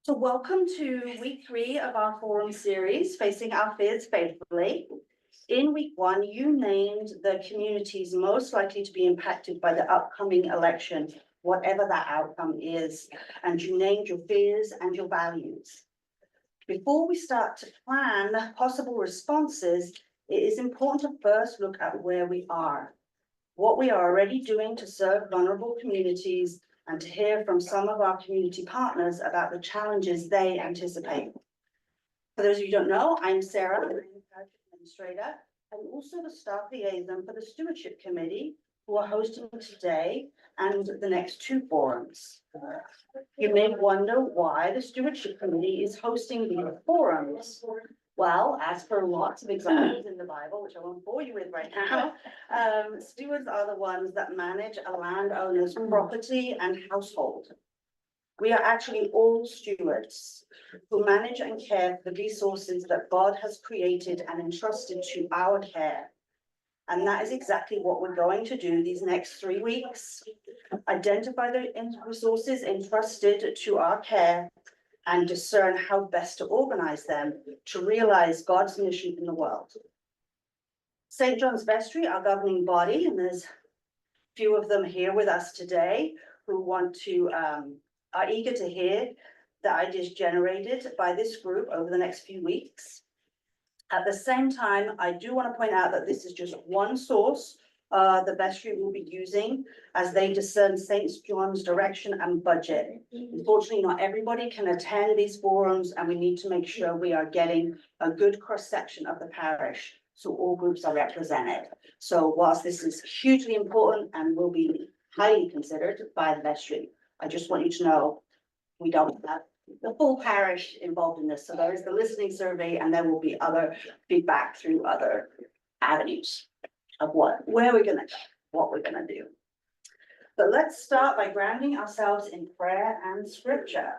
So welcome to week 3 of our forum series, Facing Our Fears Faithfully. In week 1, you named the communities most likely to be impacted by the upcoming election, whatever that outcome is, and you named your fears and your values. Before we start to plan possible responses, it is important to first look at where we are, what we are already doing to serve vulnerable communities, and to hear from some of our community partners about the challenges they anticipate. For those of you who don't know, I'm Sarah, I'm the parish administrator, and also the staff liaison for the Stewardship Committee, who are hosting today and the next 2 forums. You may wonder why the Stewardship Committee is hosting these forums. Well, as per lots of examples in the Bible, which I won't bore you with right now, stewards are the ones that manage a landowner's property and household. We are actually all stewards who manage and care for the resources that God has created and entrusted to our care. And that is exactly what we're going to do these next 3 weeks. Identify the resources entrusted to our care and discern how best to organize them to realize God's mission in the world. St. John's Vestry, our governing body, and there's a few of them here with us today who are eager to hear the ideas generated by this group over the next few weeks. At the same time, I do want to point out that this is just one source the vestry will be using as they discern St. John's direction and budget. Unfortunately, not everybody can attend these forums, and we need to make sure we are getting a good cross-section of the parish, so all groups are represented. So whilst this is hugely important and will be highly considered by the vestry, I just want you to know we don't have the full parish involved in this. So there is the listening survey, and there will be other feedback through other avenues of where we're gonna go, what we're gonna do. But let's start by grounding ourselves in prayer and scripture.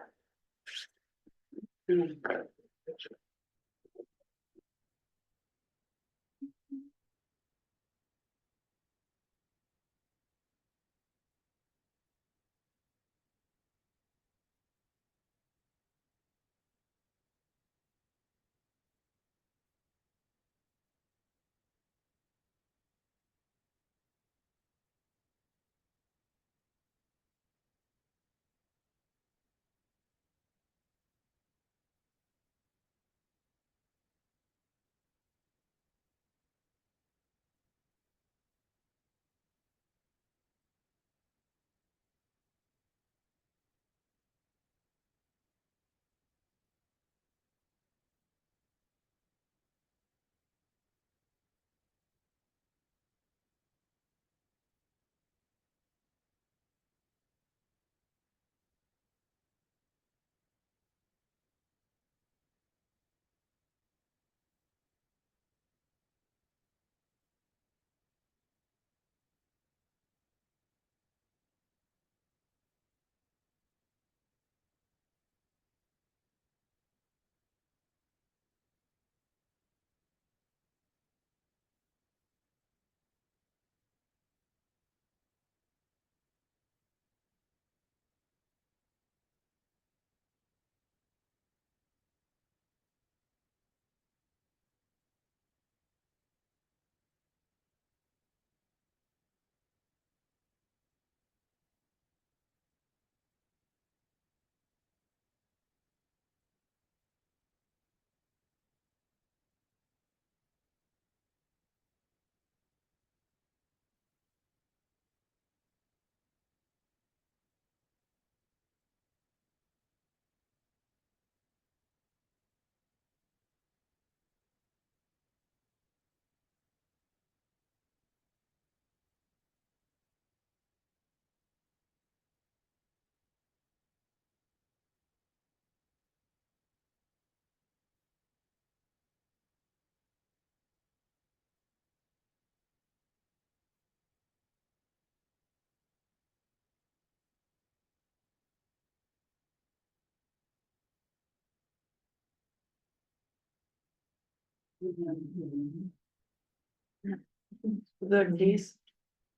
The keys.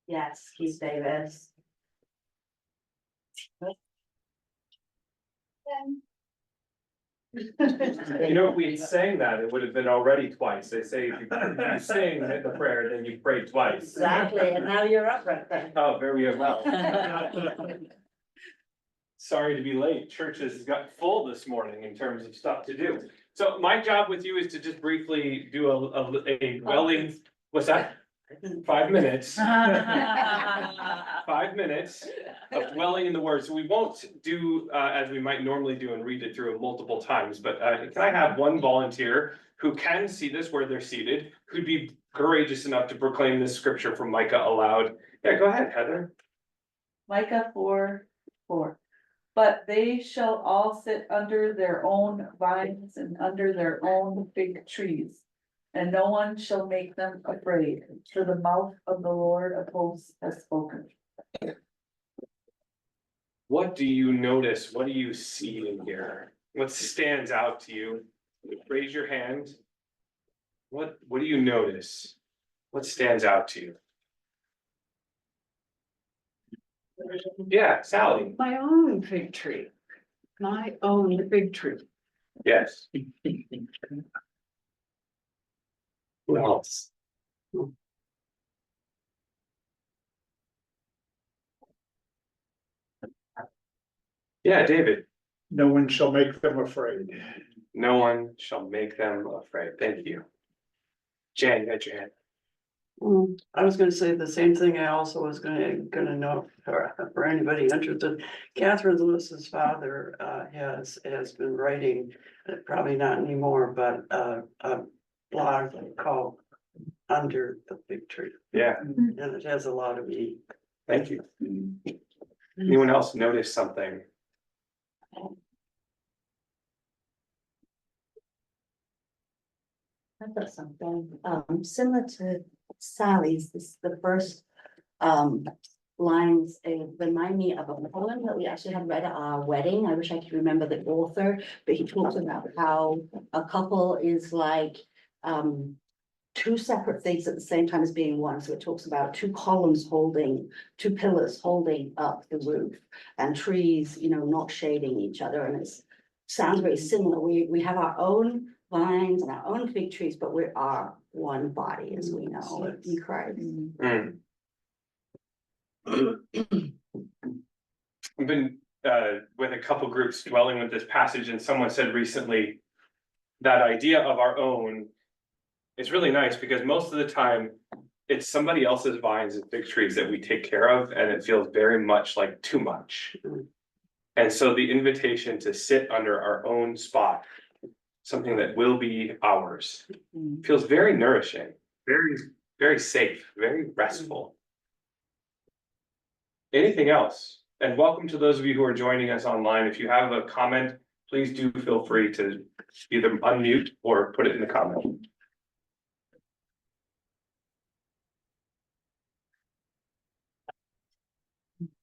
Yes, Keith Davis. You know, if we sang that, it would have been already twice. They say if you sing the prayer, then you pray twice. Exactly, and now you're up right there. Oh, very well. Sorry to be late. Church has got full this morning in terms of stuff to do. So my job with you is to just briefly do a welling, what's that? 5 minutes. 5 minutes of dwelling in the word. So we won't do as we might normally do and read it through multiple times, but can I have one volunteer who can see this where they're seated, who'd be courageous enough to proclaim this scripture from Micah aloud? Yeah, go ahead, Heather. Micah 4:4. But they shall all sit under their own vines and under their own fig trees. And no one shall make them afraid, for the mouth of the Lord of hosts has spoken. What do you notice? What do you see in here? What stands out to you? Raise your hand. What do you notice? What stands out to you? Yeah, Sally. My own fig tree. My own fig tree. Yes. Who else? Yeah, David. No one shall make them afraid. No one shall make them afraid. Thank you. Jan, you got your hand. I was gonna say the same thing. I also was gonna know for anybody interested. Catherine Lewis's father has been writing, probably not anymore, but a blog called Under the Fig Tree. Yeah, And it has a lot of meaning. thank you. Anyone else notice something? I've got something, similar to Sally's, this is the first, lines, remind me of a poem that we actually had read at our wedding. I wish I could remember the author, but he talks about how a couple is like, two separate things at the same time as being one. So it talks about two columns holding, two pillars holding up the roof and trees, you know, not shading each other. And it's sounds very similar. We have our own vines and our own fig trees, but we are one body, as we know, in Christ. Mm. I've been with a couple groups dwelling with this passage, and someone said recently that idea of our own is really nice because most of the time it's somebody else's vines and fig trees that we take care of, and it feels very much like too much. And so the invitation to sit under our own spot, something that will be ours, feels very nourishing, very, very safe, very restful. Anything else? And welcome to those of you who are joining us online. If you have a comment, please do feel free to either unmute or put it in the comment.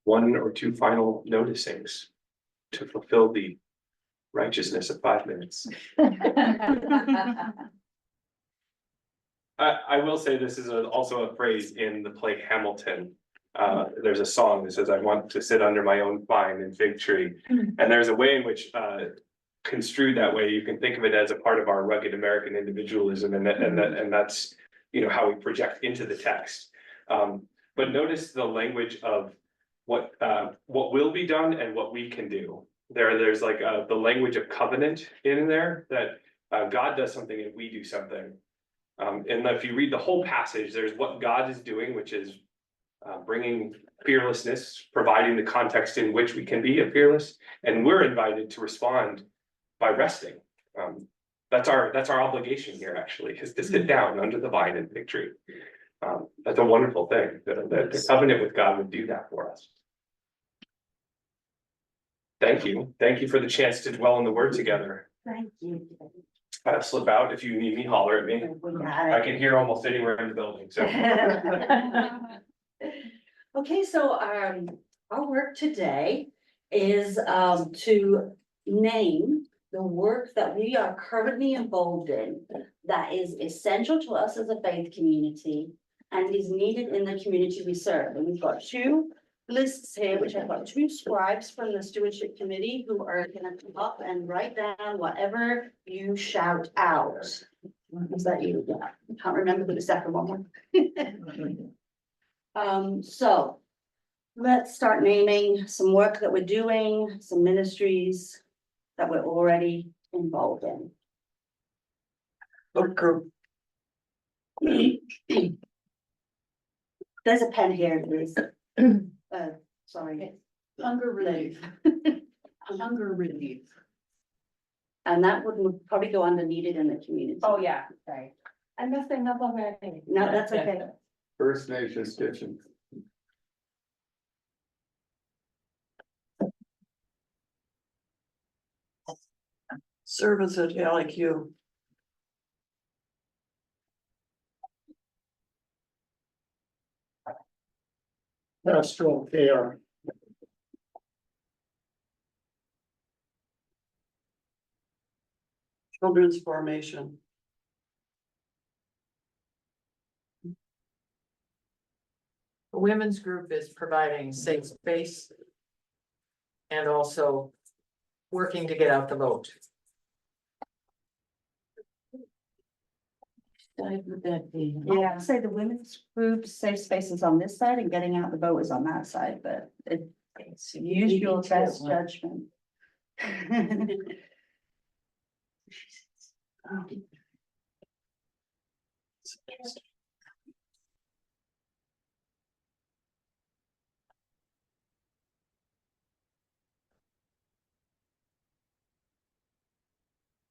One or two final noticings to fulfill the righteousness of 5 minutes. I will say this is also a phrase in the play Hamilton. There's a song that says, I want to sit under my own vine and fig tree. And there's a way in which construed that way, you can think of it as a part of our rugged American individualism, and that's, you know, how we project into the text. But notice the language of what will be done and what we can do. There's like the language of covenant in there, that God does something and we do something. And if you read the whole passage, there's what God is doing, which is bringing fearlessness, providing the context in which we can be fearless, and we're invited to respond by resting. That's our obligation here, actually, is to sit down under the vine and fig tree. That's a wonderful thing, that the covenant with God would do that for us. Thank you for the chance to dwell in the word together. Thank you. Slip out if you need me, holler at me. I can hear almost anywhere in the building, so. Okay, so our work today is to name the work that we are currently involved in that is essential to us as a faith community and is needed in the community we serve. And we've got two lists here, which I've got two scribes from the stewardship committee who are gonna come up and write down whatever you shout out. Was that you? Yeah, can't remember who the second one was. So let's start naming some work that we're doing, some ministries that we're already involved in. Book group. There's a pen here, Liz. Sorry. Hunger relief. Hunger relief. And that would probably go under needed in the community. Oh, yeah, right. I'm messing up already. No, that's okay. First Nations Kitchen. Service at LQ. Pastoral care. Children's formation. The women's group is providing safe space. And also working to get out the vote. Would that be? Yeah, I'd say the women's group safe spaces on this side and getting out the vote is on that side, but it's use your best judgment.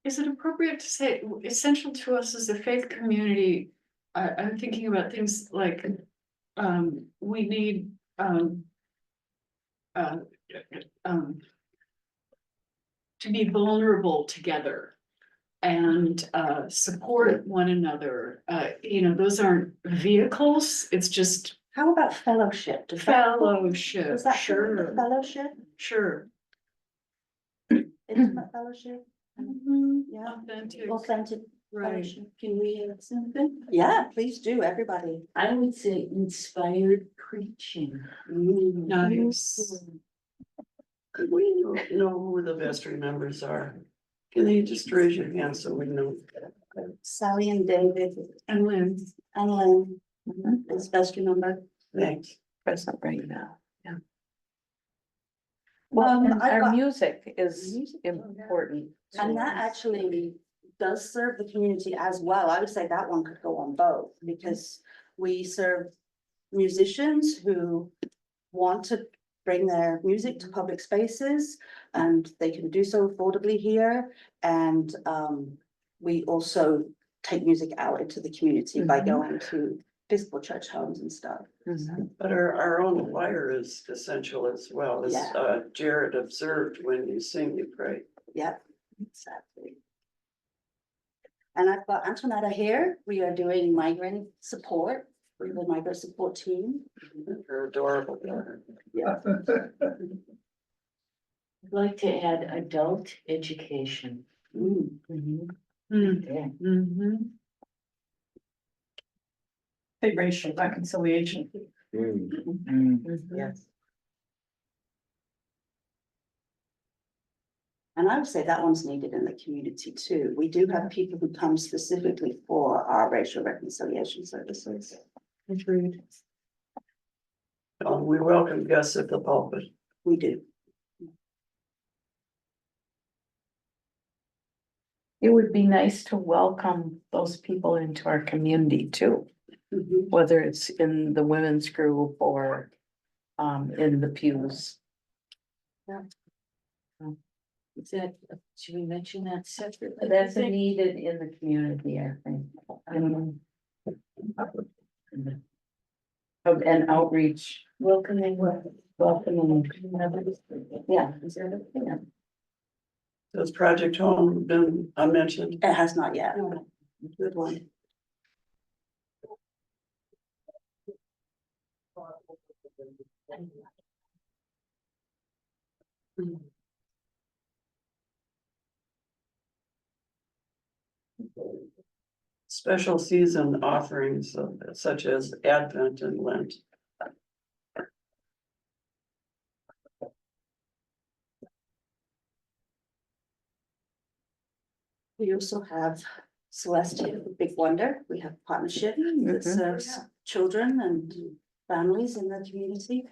Is it appropriate to say essential to us as a faith community? I'm thinking about things like, we need, to be vulnerable together and, support one another. Those aren't vehicles, it's just How about fellowship? Does that- fellowship, Does that sure, fellowship, sure. intimate fellowship? Yeah, Authentic, authentic right. fellowship. Can we add something? Yeah, please do, everybody. I would say inspired preaching. Nice. Could we know who the vestry members are? Can you just raise your hand so we know? Sally and David And Lynn. and Lynn is best remember. Thanks. Present right now. Well, and I've our got- music is important. And that actually does serve the community as well. I would say that one could go on both because we serve musicians who want to bring their music to public spaces and they can do so affordably here. And we also take music out into the community by going to physical church homes and stuff. But our own choir is essential as well, as Yeah. Jared observed, when you sing, you pray. Yep, exactly. And I've got Antonetta here. We are doing migrant support. We're the migrant support team. They're adorable. I'd like to add adult education. Mm. Yeah. Racial reconciliation. Yes. And I would say that one's needed in the community too. We do have people who come specifically for our racial reconciliation services. Agreed. We welcome guests at the pulpit. We do. It would be nice to welcome those people into our community too, Mhm. whether it's in the women's group or in the pews. Is that, should we mention that separately? That's needed in the community, I think. And outreach, welcoming. Yeah. Is that a thing? Has Project Home been mentioned? It has not yet. Good one. Special season offerings such as Advent and Lent. We also have Celeste here with Big Wonder. We have a partnership that serves children and families in the community.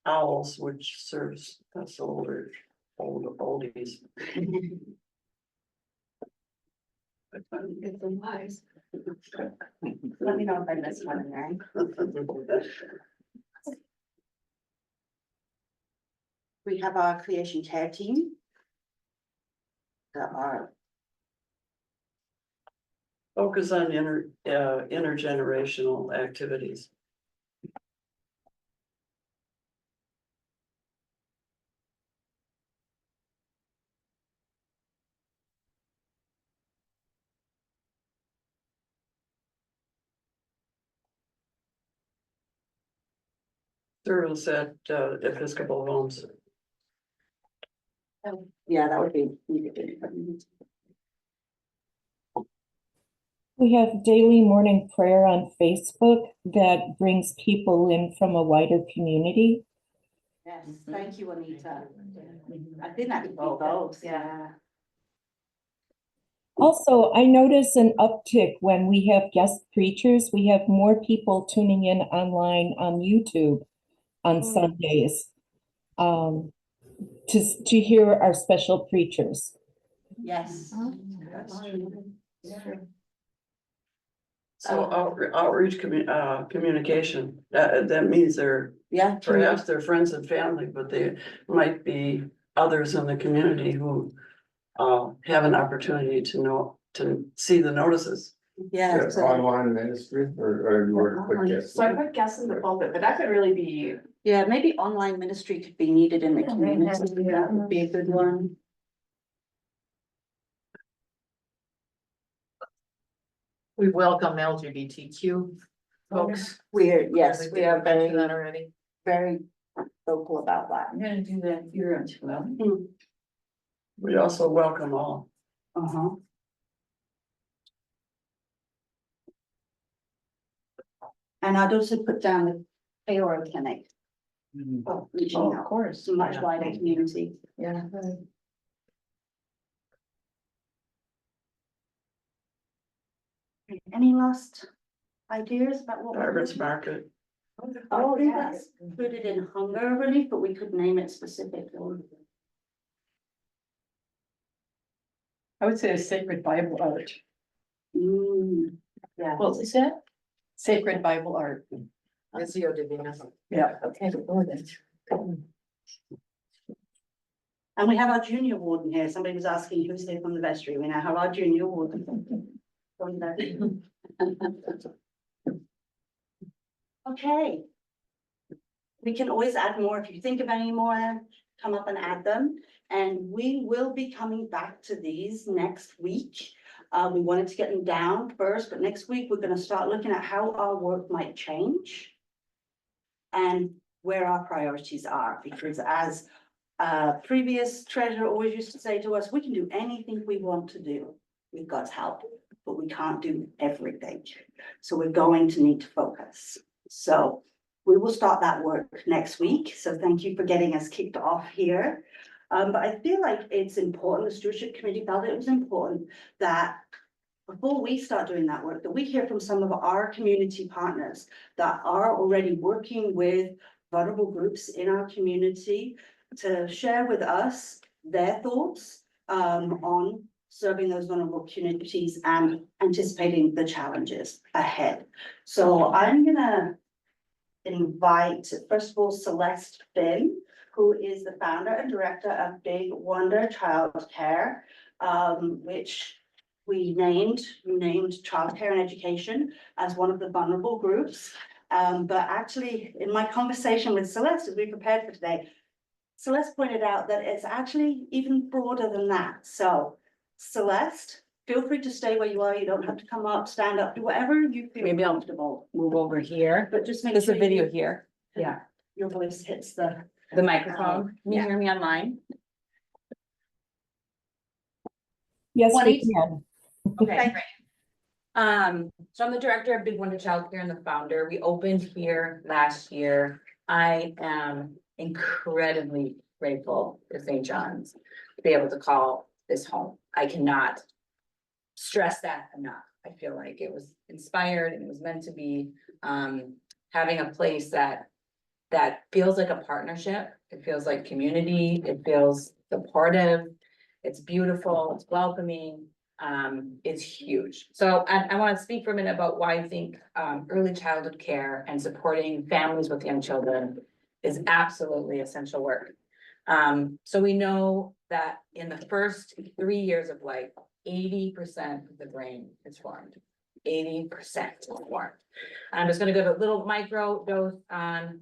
Owls, which serves us oldies. Good and wise. Let me know if I missed one in there. We have our creation care team. That are, Focus on intergenerational activities. Service at Episcopal homes. yeah, that would be. We have daily morning prayer on Facebook that brings people in from a wider community. Yes, thank you, Anita. I think that could be both, yeah. Also, I notice an uptick when we have guest preachers. We have more people tuning in online on YouTube on Sundays to hear our special preachers. Yes. So outreach communication, that means they're, Yeah. perhaps they're friends and family, but they might be others in the community who have an opportunity to see the notices. Yeah. so- Online ministry or you were quick guess? So I put guess in the pulpit, but that could really be. Yeah, maybe online ministry could be needed in the community. That would be a good one. We welcome LGBTQ folks. Yes, we are Mentioned that very, already. very vocal about that. I'm gonna do that here as well. We also welcome all. Uh-huh. And I'd also put down the Peoria Clinic. Reaching Oh, out of course. to much wider community. Yeah. Any last ideas about what? we're Harvard's doing? Market. Oh, yes, included in hunger relief, but we could name it specifically. I would say a sacred Bible art. Yeah. What is that? Sacred Bible art. Missio Divina. Yeah. Okay. And we have our junior warden here. Somebody was asking who's here from the vestry. We now have our junior warden. From there. Okay. We can always add more. If you think of any more, come up and add them. And we will be coming back to these next week. We wanted to get them down first, but next week we're going to start looking at how our work might change and where our priorities are. Because as previous treasurer always used to say to us, we can do anything we want to do with God's help, but we can't do everything. So we're going to need to focus. So we will start that work next week. So thank you for getting us kicked off here. But I feel like it's important, the stewardship committee felt it was important that before we start doing that work, that we hear from some of our community partners that are already working with vulnerable groups in our community to share with us their thoughts on serving those vulnerable communities and anticipating the challenges ahead. So I'm gonna invite, first of all, Celeste Finn, who is the founder and director of Big Wonder Childcare, which we named childcare and education as one of the vulnerable groups. But actually, in my conversation with Celeste, as we prepared for today, Celeste pointed out that it's actually even broader than that. So Celeste, feel free to stay where you are. You don't have to come up, stand up, do whatever you feel Maybe I'll comfortable. move over here. But just make There's sure a video you- here. Yeah. your voice hits the. The microphone. Can you Yeah. hear me online? Yes, What we is- can. Okay. So I'm the director of Big Wonder Childcare and the founder. We opened here last year. I am incredibly grateful to St. John's to be able to call this home. I cannot stress that enough. I feel like it was inspired and it was meant to be, having a place that feels like a partnership. It feels like community, it feels supportive, it's beautiful, it's welcoming, it's huge. So I want to speak for a minute about why I think, early childhood care and supporting families with young children is absolutely essential work. So we know that in the first 3 years of life, 80% of the brain is formed. 80% is formed. I'm just gonna give a little micro dose on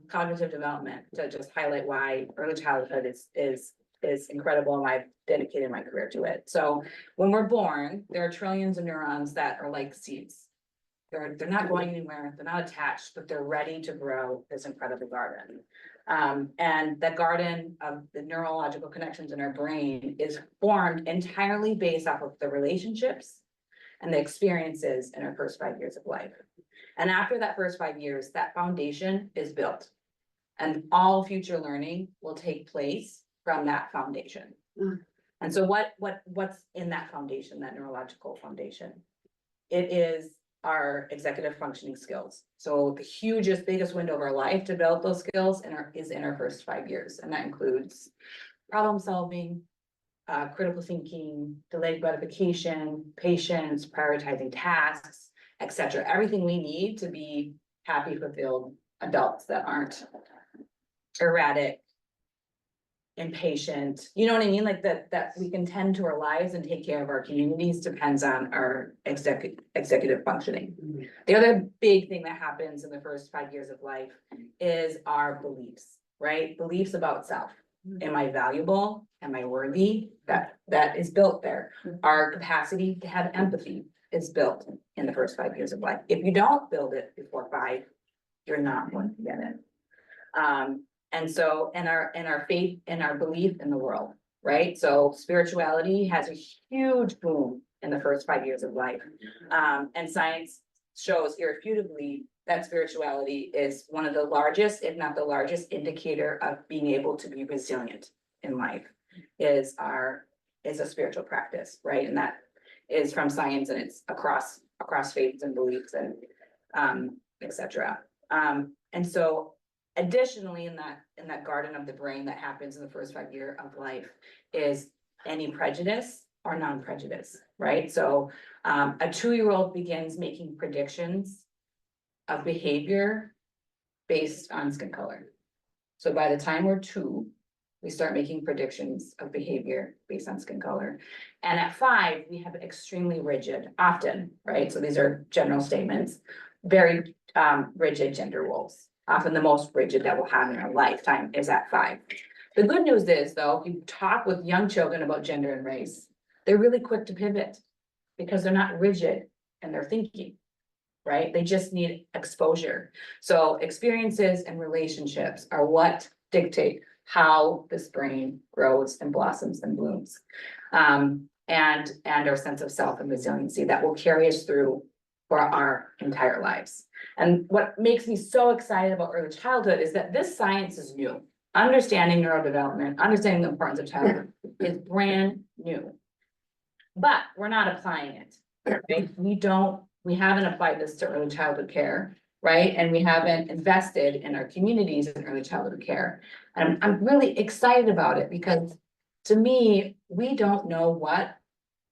cognitive development to just highlight why early childhood is incredible and I've dedicated my career to it. So when we're born, there are trillions of neurons that are like seeds. They're not going anywhere, they're not attached, but they're ready to grow this incredible garden. And the garden of the neurological connections in our brain is formed entirely based off of the relationships and the experiences in our first 5 years of life. And after that first 5 years, that foundation is built. And all future learning will take place from that foundation. And so what's in that foundation, that neurological foundation? It is our executive functioning skills. So the hugest, biggest window of our life to develop those skills is in our first 5 years. And that includes problem solving, critical thinking, delayed gratification, patience, prioritizing tasks, etc. Everything we need to be happy, fulfilled adults that aren't erratic, impatient, you know what I mean? Like that we can tend to our lives and take care of our communities depends on our executive functioning. The other big thing that happens in the first 5 years of life is our beliefs, right? Beliefs about self. Am I valuable? Am I worthy? That is built there. Our capacity to have empathy is built in the first 5 years of life. If you don't build it before 5, you're not going to get it. And so, and our faith and our belief in the world, right? So spirituality has a huge boom in the first 5 years of life. And science shows irrefutably that spirituality is one of the largest, if not the largest indicator of being able to be resilient in life is a spiritual practice, right? And that is from science and it's across faiths and beliefs and etc. And so additionally, in that garden of the brain that happens in the first 5 years of life is any prejudice or non-prejudice, right? So a 2-year-old begins making predictions of behavior based on skin color. So by the time we're 2, we start making predictions of behavior based on skin color. And at 5, we have extremely rigid, often, right? So these are general statements, very rigid gender roles. Often the most rigid that we'll have in our lifetime is at 5. The good news is, though, if you talk with young children about gender and race, they're really quick to pivot because they're not rigid in their thinking, right? They just need exposure. So experiences and relationships are what dictate how this brain grows and blossoms and blooms. And our sense of self and resiliency that will carry us through for our entire lives. And what makes me so excited about early childhood is that this science is new. Understanding neurodevelopment, understanding the importance of childhood is brand new. But we're not applying it, right? We haven't applied this to early childhood care, right? And we haven't invested in our communities in early childhood care. And I'm really excited about it because to me, we don't know what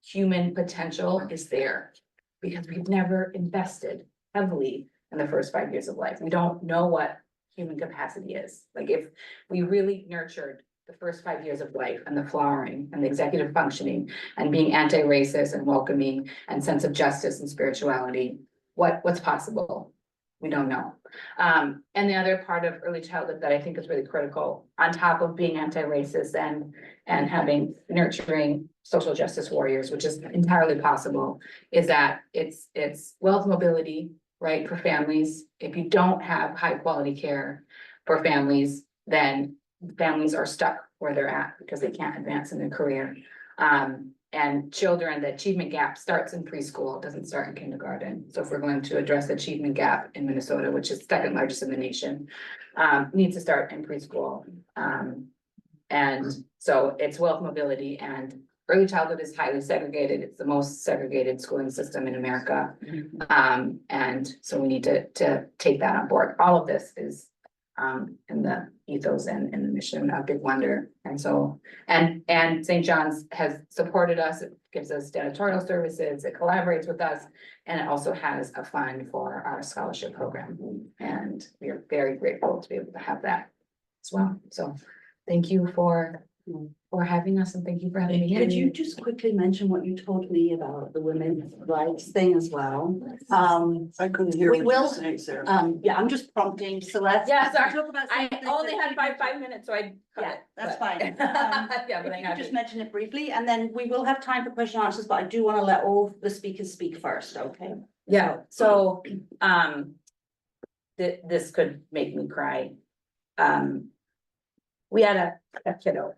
human potential is there because we've never invested heavily in the first 5 years of life. We don't know what human capacity is. Like if we really nurtured the first 5 years of life and the flowering and the executive functioning and being anti-racist and welcoming and sense of justice and spirituality, what's possible? We don't know. And the other part of early childhood that I think is really critical, on top of being anti-racist and having nurturing social justice warriors, which is entirely possible, is that it's wealth mobility, right, for families. If you don't have high quality care for families, then families are stuck where they're at because they can't advance in their career. And children, the achievement gap starts in preschool, it doesn't start in kindergarten. So if we're going to address the achievement gap in Minnesota, which is second largest in the nation, needs to start in preschool. And so it's wealth mobility, and early childhood is highly segregated. It's the most segregated schooling system in America. And so we need to take that on board. All of this is in the ethos and in the mission of Big Wonder. And so, and St. John's has supported us. It gives us janitorial services, it collaborates with us, and it also has a fund for our scholarship program. And we are very grateful to be able to have that as well. So thank you for having us, and thank you for having me. Could you just quickly mention what you told me about the women's rights thing as well? I couldn't hear We what you will, were saying, Sarah. yeah, I'm just prompting Celeste. Yeah, sorry. Talk about I something only that had you- five minutes, so I. cut Yeah, it, that's but- fine. Yeah, but If I you have could just it. mention it briefly, and then we will have time for question and answers, but I do want to let all the speakers speak first, okay? Yeah, so, this could make me cry. We had a kiddo.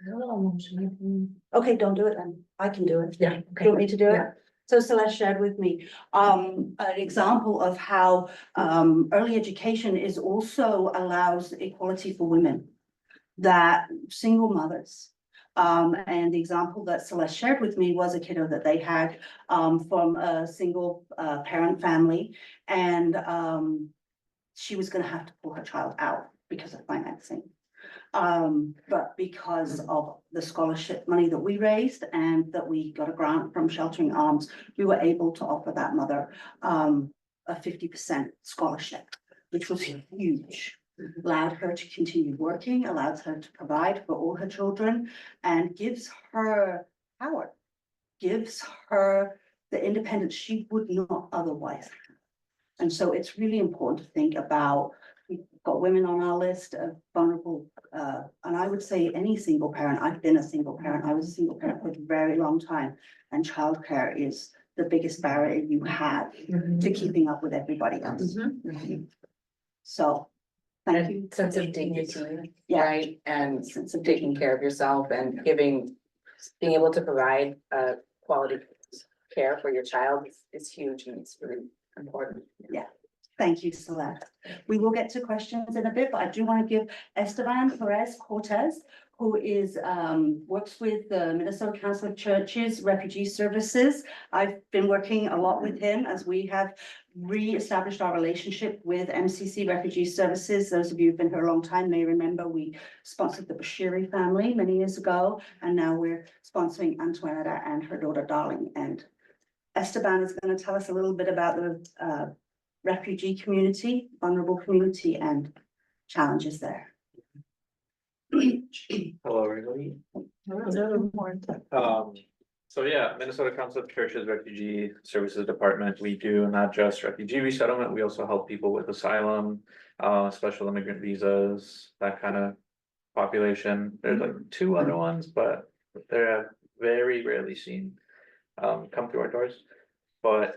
A little emotional. Okay, don't do it then. I can do it. Yeah, Do you okay. want me to do it? Yeah. So Celeste shared with me, an example of how, early education is also allows equality for women. That single mothers, and the example that Celeste shared with me was a kiddo that they had, from a single, parent family. And, she was gonna have to pull her child out because of financing. But because of the scholarship money that we raised and that we got a grant from Sheltering Arms, we were able to offer that mother a 50% scholarship, which was huge. Allowed her to continue working, allows her to provide for all her children, and gives her power. Gives her the independence she would not otherwise have. And so it's really important to think about, we've got women on our list of vulnerable, and I would say any single parent. I've been a single parent. I was a single parent for a very long time. And childcare is the biggest barrier you have to keeping up with everybody else. So, thank you. And sense of dignity, Yeah. right, and Sense of taking care of yourself and being able to provide quality care for your child is huge, and it's really important. Thank you, Celeste. We will get to questions in a bit, but I do want to give Esteban Perez Cortez, who is, works with the Minnesota Council of Churches Refugee Services. I've been working a lot with him as we have re-established our relationship with MCC Refugee Services. Those of you who've been here a long time may remember we sponsored the Bashiri family many years ago, and now we're sponsoring Antoinetta and her daughter Darling. And Esteban is going to tell us a little bit about the refugee community, vulnerable community, and challenges there. Hello, everybody. So yeah, Minnesota Council of Churches Refugee Services Department, we do not just refugee resettlement, we also help people with asylum, special immigrant visas, that kind of population. There's like two other ones, but they're very rarely seen come through our doors. But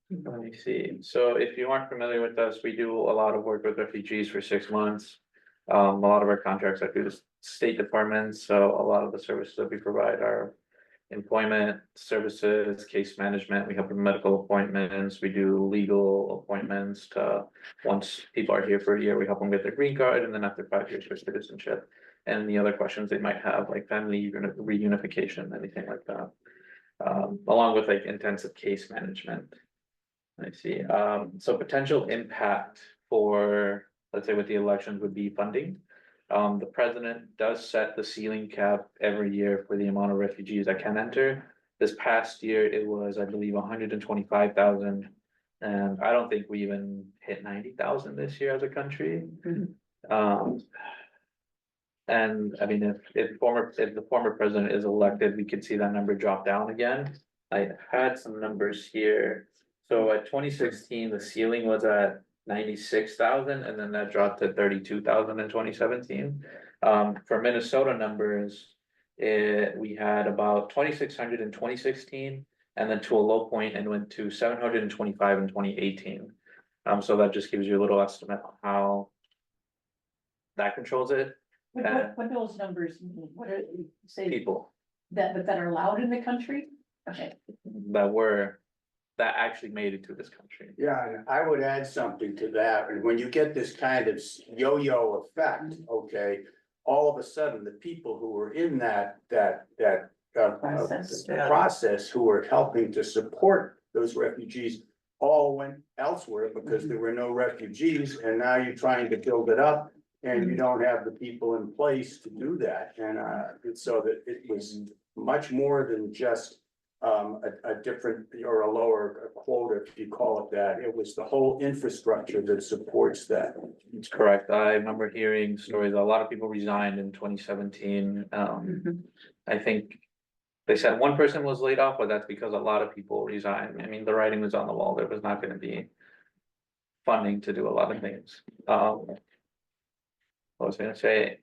let me see, so if you aren't familiar with us, we do a lot of work with refugees for 6 months. A lot of our contracts are through the State Department, so a lot of the services that we provide are employment services, case management, we help with medical appointments, we do legal appointments to, once people are here for a year, we help them get their green card, and then after 5 years for citizenship. And the other questions they might have, like family reunification, anything like that. Along with like intensive case management. I see, so potential impact for, let's say with the elections would be funding. The president does set the ceiling cap every year for the amount of refugees that can enter. This past year, it was, I believe, 125,000. And I don't think we even hit 90,000 this year as a country. And I mean, if the former president is elected, we could see that number drop down again. I had some numbers here. So at 2016, the ceiling was at 96,000, and then that dropped to 32,000 in 2017. For Minnesota numbers, we had about 2,600 in 2016, and then to a low point and went to 725 in 2018. So that just gives you a little estimate on how that controls it. What those numbers mean? What are, say, People that are allowed in the country? Okay. that actually made it to this country. Yeah, and I would add something to that, and when you get this kind of yo-yo effect, okay, all of a sudden, the people who were in that Process. process who were helping to support those refugees all went elsewhere because there were no refugees, and now you're trying to build it up and you don't have the people in place to do that. And so that it was much more than just a different or a lower quota, if you call it that. It was the whole infrastructure that supports that. It's correct. I remember hearing stories, a lot of people resigned in 2017. I think they said one person was laid off, but that's because a lot of people resigned. I mean, the writing was on the wall. There was not gonna be funding to do a lot of things. What was I gonna say?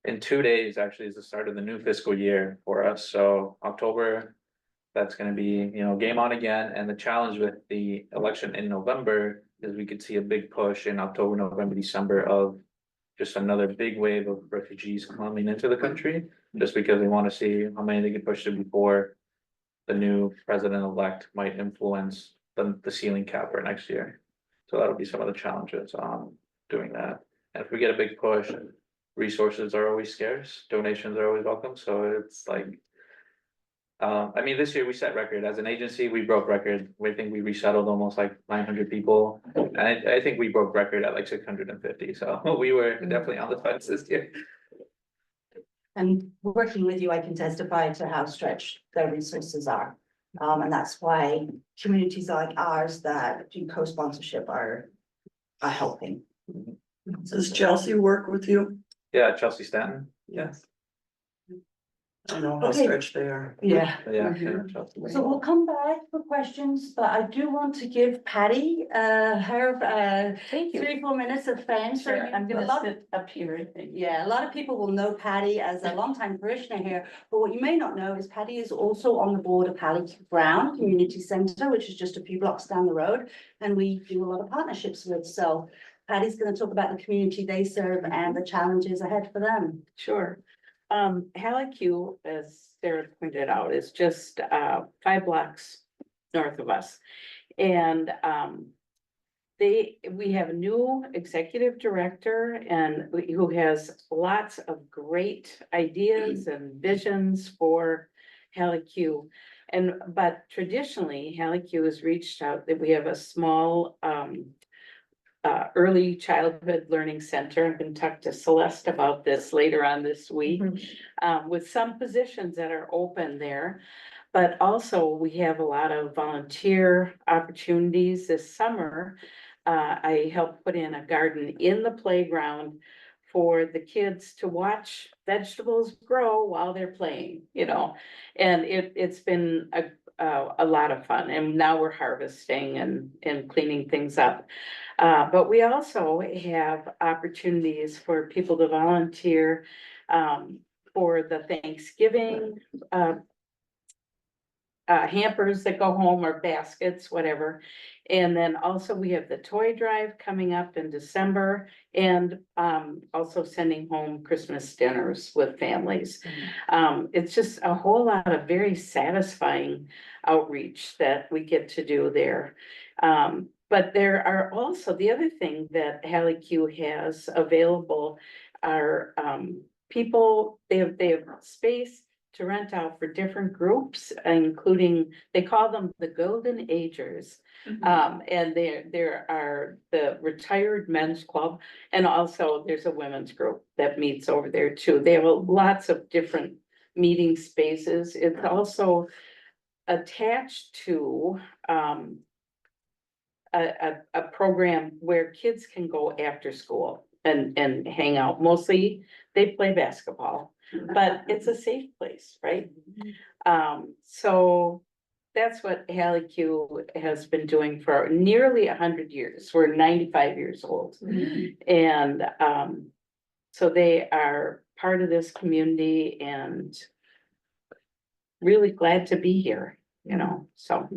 In 2 days, actually, is the start of the new fiscal year for us, so October. That's gonna be, game on again, and the challenge with the election in November is we could see a big push in October, November, December of. Just another big wave of refugees coming into the country, just because they wanna see how many they can push to before. The new president-elect might influence the ceiling cap for next year. So that'll be some of the challenges on doing that, and if we get a big push. Resources are always scarce, donations are always welcome, so it's like. I mean, this year we set record, as an agency, we broke record, we think we resettled almost like 900 people. And I think we broke record at like 650, so we were definitely on the fence this year. And working with you, I can testify to how stretched their resources are. And that's why communities like ours that do co-sponsorship are helping. Does Chelsea work with you? Yeah, Chelsea Stanton, Yes. I know how Okay. stretched they are. Yeah. yeah. Chelsea. So we'll come back for questions, but I do want to give Patty, her, Thank you. 3-4 minutes of fame. So Sure, I'm a gonna lot- sit up here, I think. Yeah, a lot of people will know Patty as a longtime parishioner here, but what you may not know is Patty is also on the board of Hallie Brown Community Centre, which is just a few blocks down the road, and we do a lot of partnerships with, so Patty's gonna talk about the community they serve and the challenges ahead for them. Sure. Halleck, as Sarah pointed out, is just 5 blocks north of us. And we have a new executive director and who has lots of great ideas and visions for Halleck. But traditionally, Halleck has reached out that we have a small early childhood learning center. I'm gonna talk to Celeste about this later on this week. With some positions that are open there. But also we have a lot of volunteer opportunities this summer. I helped put in a garden in the playground for the kids to watch vegetables grow while they're playing, and it's been a lot of fun, and now we're harvesting and cleaning things up. But we also have opportunities for people to volunteer for the Thanksgiving hampers that go home or baskets, whatever. And then also we have the toy drive coming up in December and also sending home Christmas dinners with families. It's just a whole lot of very satisfying outreach that we get to do there. But there are also, the other thing that Halleck has available are people, they have space to rent out for different groups, including, they call them the Golden Agers. And there are the Retired Men's Club, and also there's a women's group that meets over there too. They have lots of different meeting spaces. It's also attached to a program where kids can go after school and hang out. Mostly they play basketball, but it's a safe place, right? So that's what Halleck has been doing for nearly 100 years. We're 95 years old. And so they are part of this community and really glad to be here, so.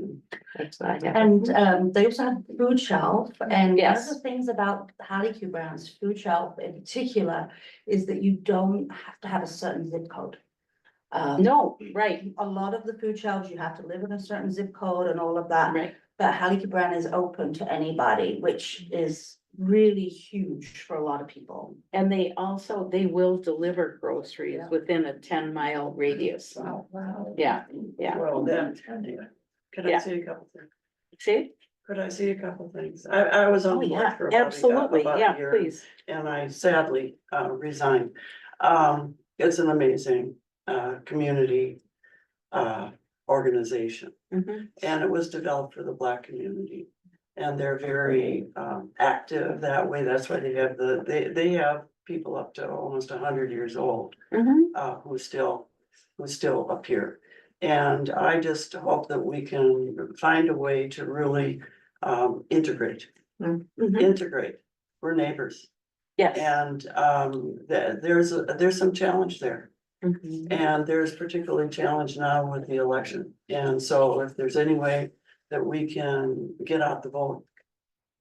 That's what I have. And they also have food shelf, and one of Yes. the things about Halleck Brown's food shelf in particular is that you don't have to have a certain zip code. No, right, A lot of the food shelves, you have to live in a certain zip code and all of that. right. But Halleck Brown is open to anybody, which is really huge for a lot of people. And they will deliver groceries Yeah. within a 10-mile radius. Wow. Yeah, yeah. Well, then, could I Yeah. see a couple things? See? Could I see a couple things? I was on Oh, the board yeah, for about absolutely. about a Yeah, year, please. and I sadly resigned. It's an amazing community organization, Mhm. and it was developed for the Black community. And they're very active that way. That's why they have they have people up to almost 100 years old Mhm. who still appear. And I just hope that we can find a way to really integrate. Mhm. Integrate. We're neighbors, Yes. and there's some challenge there. Mhm. And there's particularly challenge now with the election. And so if there's any way that we can get out the vote,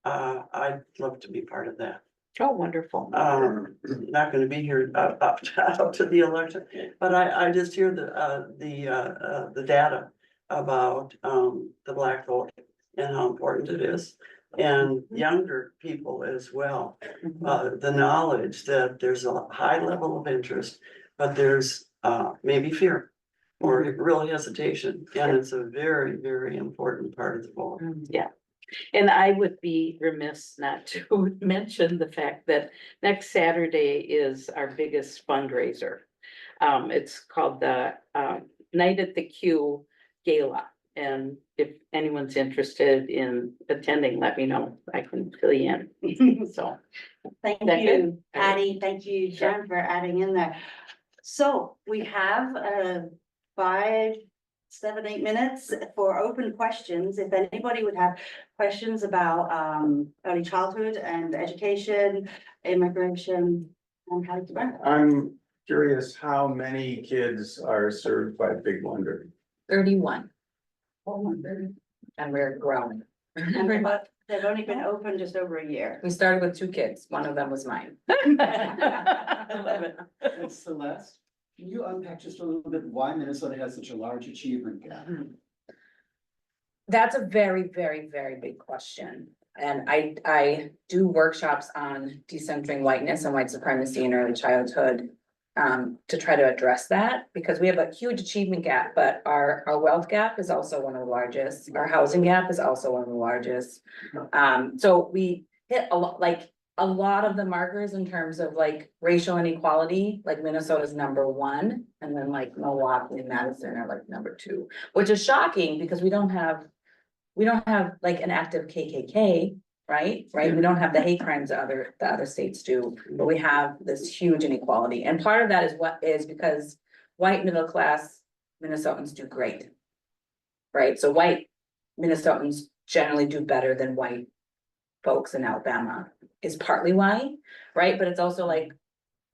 I'd love to be part of that. Oh, wonderful. Not gonna be here up to the election, but I just hear the data about the Black vote and how important it is. And younger people as well, the knowledge that there's a high level of interest, but there's maybe fear or real hesitation, and it's a very, very important part of the vote. Yeah. And I would be remiss not to mention the fact that next Saturday is our biggest fundraiser. It's called the Night at the Q Gala. And if anyone's interested in attending, let me know. I can fill you in. So. Thank That you, good? Patty. Thank you, Jen, for adding in there. So we have 5, 7, 8 minutes for open questions. If anybody would have questions about early childhood and education, immigration, and how to learn. I'm curious how many kids are served by Big Wonder? 31. And we're growing. But they've only been open just over a year. We started with 2 kids. One of them was mine. I love it. And Celeste, can you unpack just a little bit why Minnesota has such a large achievement gap? That's a very, very, very big question. And I do workshops on decentering whiteness and white supremacy in early childhood. To try to address that, because we have a huge achievement gap, but our wealth gap is also one of the largest. Our housing gap is also one of the largest. So we hit a lot of the markers in terms of like racial inequality, like Minnesota's #1, and then like Milwaukee and Madison are like #2, which is shocking because we don't have like an active KKK. Right? We don't have the hate crimes that the other states do, but we have this huge inequality. And part of that is because white middle class Minnesotans do great. Right? So white Minnesotans generally do better than white folks in Alabama is partly why, right? But it's also like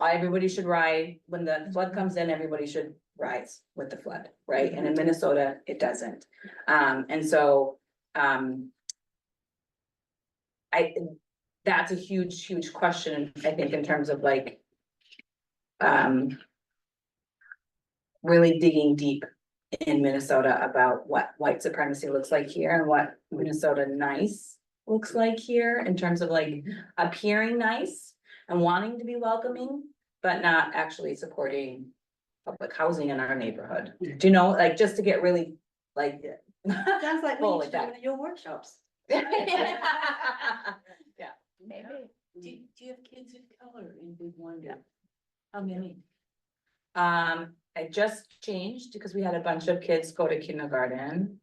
everybody should ride when the flood comes in, everybody should rise with the flood, right? And in Minnesota, it doesn't. And so that's a huge, huge question, I think, in terms of like really digging deep in Minnesota about what white supremacy looks like here and what Minnesota nice looks like here in terms of like appearing nice and wanting to be welcoming, but not actually supporting public housing in our neighborhood. Do you know, like, just to get really like Sounds like full we like need to that. do your workshops. Yeah, maybe. Do you have kids of color in Big Wonder? How many? I just changed because we had a bunch of kids go to kindergarten.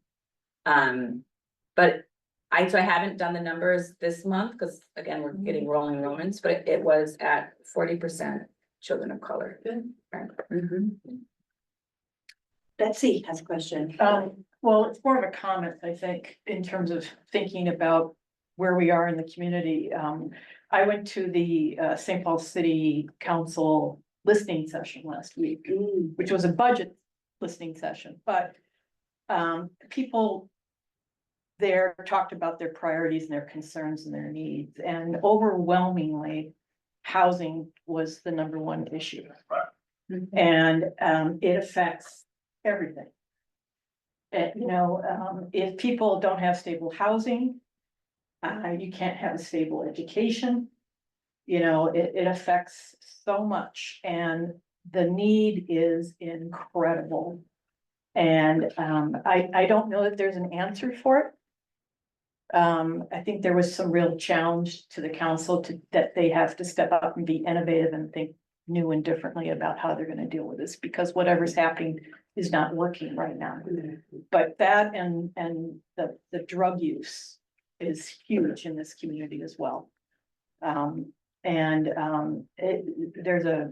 But I haven't done the numbers this month because again, we're getting rolling enrollments, but it was at 40% children of color. Good. Betsy has a question. Well, it's more of a comment, I think, in terms of thinking about where we are in the community. I went to the St. Paul City Council listening session last week, which was a budget listening session, but people there talked about their priorities and their concerns and their needs, and overwhelmingly, housing was the #1 issue. And it affects everything. If people don't have stable housing, You can't have a stable education. You know, it affects so much and the need is incredible. And, I don't know that there's an answer for it. I think there was some real challenge to the council that they have to step up and be innovative and think new and differently about how they're gonna deal with this, because whatever's happening is not working right now. But that and the drug use is huge in this community as well. There's a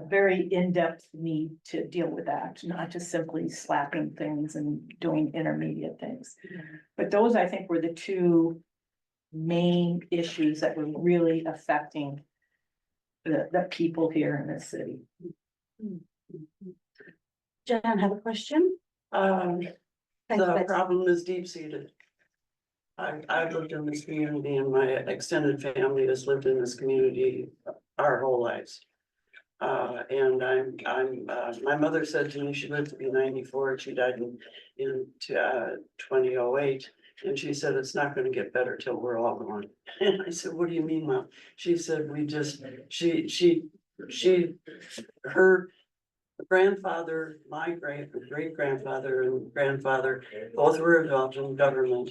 very in-depth need to deal with that, not just simply slapping things and doing intermediate things. But those, I think, were the two main issues that were really affecting the people here in this city. Jan, have a question? The Thanks, Betsy. problem is deep seated. I've lived in this community and my extended family has lived in this community our whole lives. And my mother said to me, she lived to be 94, she died in 2008. And she said, it's not gonna get better till we're all gone. And I said, what do you mean, Mom? She said, her grandfather, my great grandfather and grandfather, both were involved in government.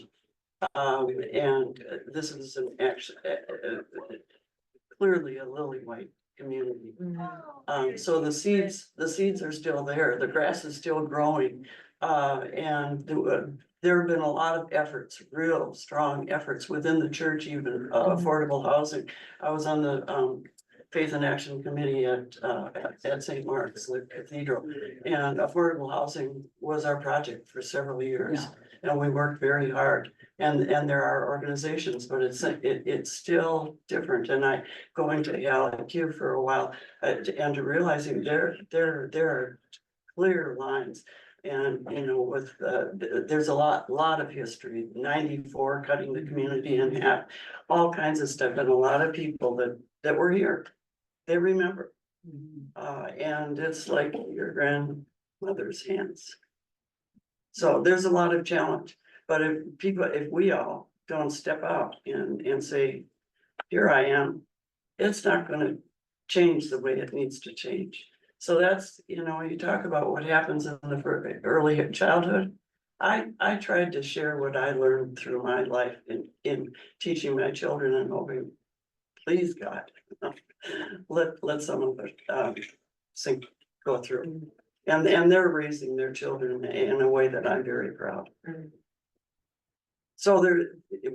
And this is an actually clearly a lily white community. So the seeds are still there, the grass is still growing. And there have been a lot of efforts, real strong efforts within the church, even affordable housing. I was on the Faith and Action Committee at St. Mark's, the cathedral, and affordable housing was our project for several years. And we worked very hard, and there are organizations, but it's still different. And I going to LQ for a while, and realizing there are clear lines. And, you know, with, there's a lot of history, 94 cutting the community in half, all kinds of stuff, and a lot of people that were here, they remember. And it's like your grandmother's hands. So there's a lot of challenge, but if we all don't step up and say, here I am, it's not gonna change the way it needs to change. So that's, you know, you talk about what happens in the early childhood. I tried to share what I learned through my life in teaching my children and hoping, please God, let some of it go through. And they're raising their children in a way that I'm very proud. So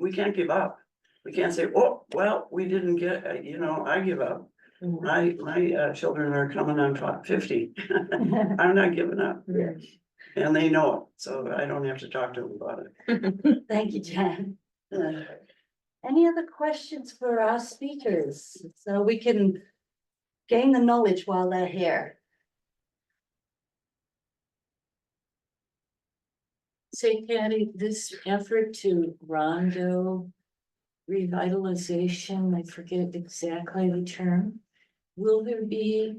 we can't give up. We can't say, oh, well, we didn't get, you know, I give up. My children are coming on 50. I'm not giving up. And they know it, so I don't have to talk to them about it. Thank you, Jan. Any other questions for our speakers? So we can gain the knowledge while they're here. Say, Patty, this effort to Rondo revitalization, I forget exactly the term. Will there be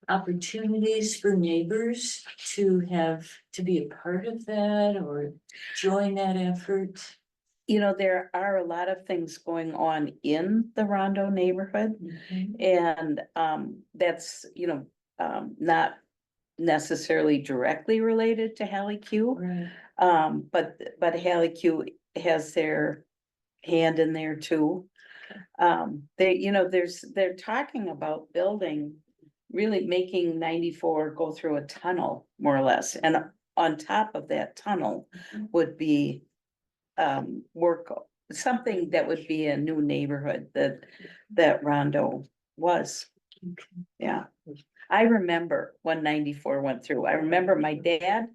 opportunities for neighbors to be a part of that or join that effort? You know, there are a lot of things going on in the Rondo neighborhood. And that's, you know, not necessarily directly related to Hallie Q. Right. But Hallie Q has their hand in there too. They, you know, they're talking about really making 94 go through a tunnel, more or less. And on top of that tunnel would be something that would be a new neighborhood that Rondo was. Yeah. I remember when 94 went through. I remember my dad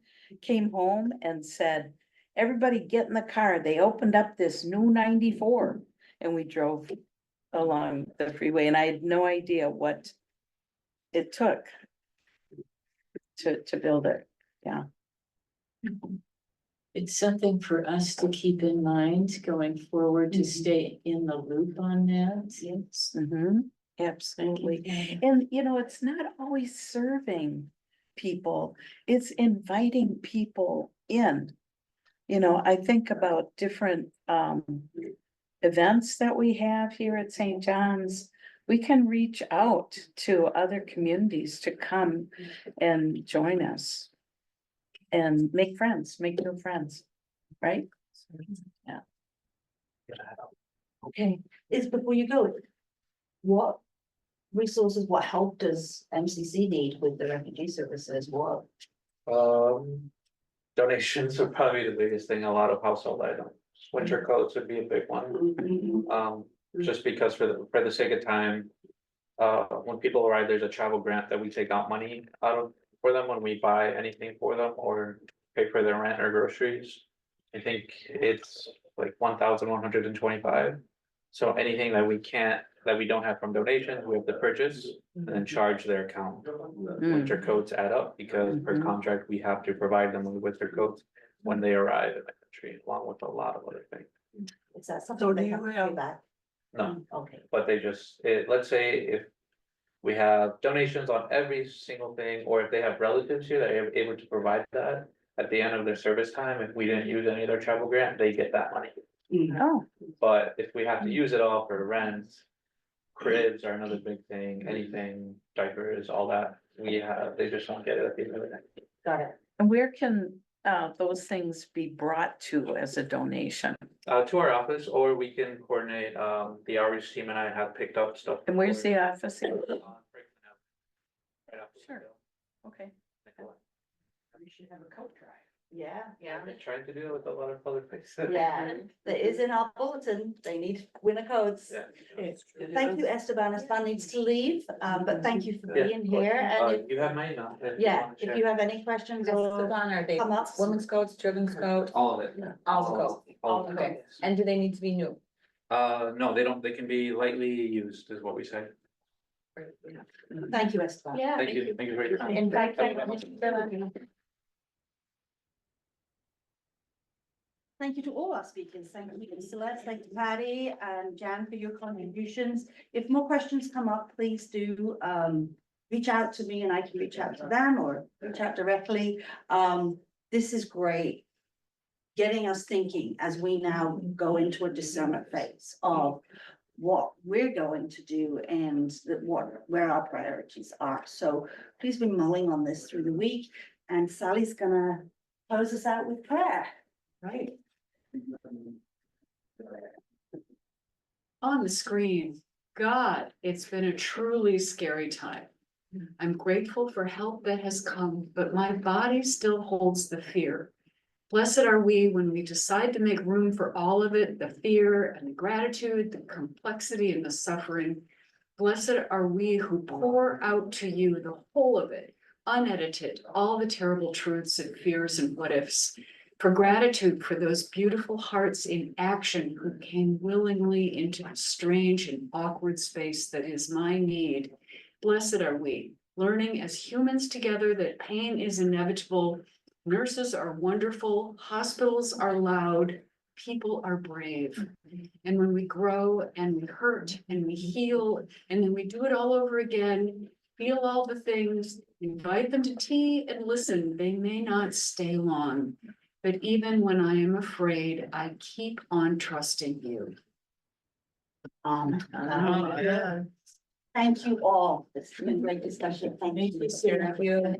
came home and said, everybody get in the car. They opened up this new 94 and we drove along the freeway, and I had no idea what it took to build it. Yeah. It's something for us to keep in mind going forward, to stay in the loop on that. Yes. Absolutely. And you know, it's not always serving people, it's inviting people in. You know, I think about different events that we have here at St. John's, we can reach out to other communities to come and join us. And make friends, make new friends, right? Okay, before you go, what resources, what help does MCC need with the refugee services? What? Donations are probably the biggest thing, a lot of household items, winter coats would be a big one. Just because for the sake of time. When people arrive, there's a travel grant that we take out money out of for them when we buy anything for them or pay for their rent or groceries. I think it's like 1,125. So anything that we don't have from donations, we have to purchase and then charge their account. Winter coats add up because per contract, we have to provide them with winter coats when they arrive in the country, along with a lot of other things. Is that So something do they you have to have- pay back? No, Okay. but they just, let's say if we have donations on every single thing, or if they have relatives here that are able to provide that. At the end of their service time, if we didn't use any of their travel grant, they get that money. Oh, But if we have to use it all for rent, cribs are another big thing, anything, diapers, all that, they just don't get it at the end of the day. Got it. and where can those things be brought to as a donation? To our office, or we can coordinate, the outreach team and I have picked up stuff. And where's before. the office? Right off the Sure. hill. Okay. We should have a coat drive. Yeah, I've been trying to do it with a lot of other places. yeah. That is in our bulletin. They need winter coats. Yeah. Thank you, Esteban. Esteban needs to leave, but thank you for Yeah, being of course. here. And if- You have my email. yeah, wanna if share. you have any questions or Are they come up. women's coats, children's coat, All of it. all the coats? All of it. Okay, and do they need to be new? No, they don't, they can be lightly used, is what we say. Thank you, Esteban. Yeah. Thank you for your time. In fact, Thank you to all our speakers. Thank you, Celeste, thank you, Patty and Jan for your contributions. If more questions come up, please do reach out to me and I can reach out to them or reach out directly. This is great. Getting us thinking as we now go into a discernment phase of what we're going to do and where our priorities are. So please be mulling on this through the week, and Sally's gonna close us out with prayer. Right. On the screen, God, it's been a truly scary time. I'm grateful for help that has come, but my body still holds the fear. Blessed are we when we decide to make room for all of it, the fear and the gratitude, the complexity and the suffering. Blessed are we who pour out to you the whole of it, unedited, all the terrible truths and fears and what ifs. For gratitude for those beautiful hearts in action who came willingly into the strange and awkward space that is my need. Blessed are we, learning as humans together that pain is inevitable. Nurses are wonderful, hospitals are loud, people are brave. And when we grow and we hurt and we heal, and then we do it all over again, feel all the things, invite them to tea and listen, they may not stay long. But even when I am afraid, I keep on trusting you. Thank you all. It's been a great discussion. Thank you. Thank you.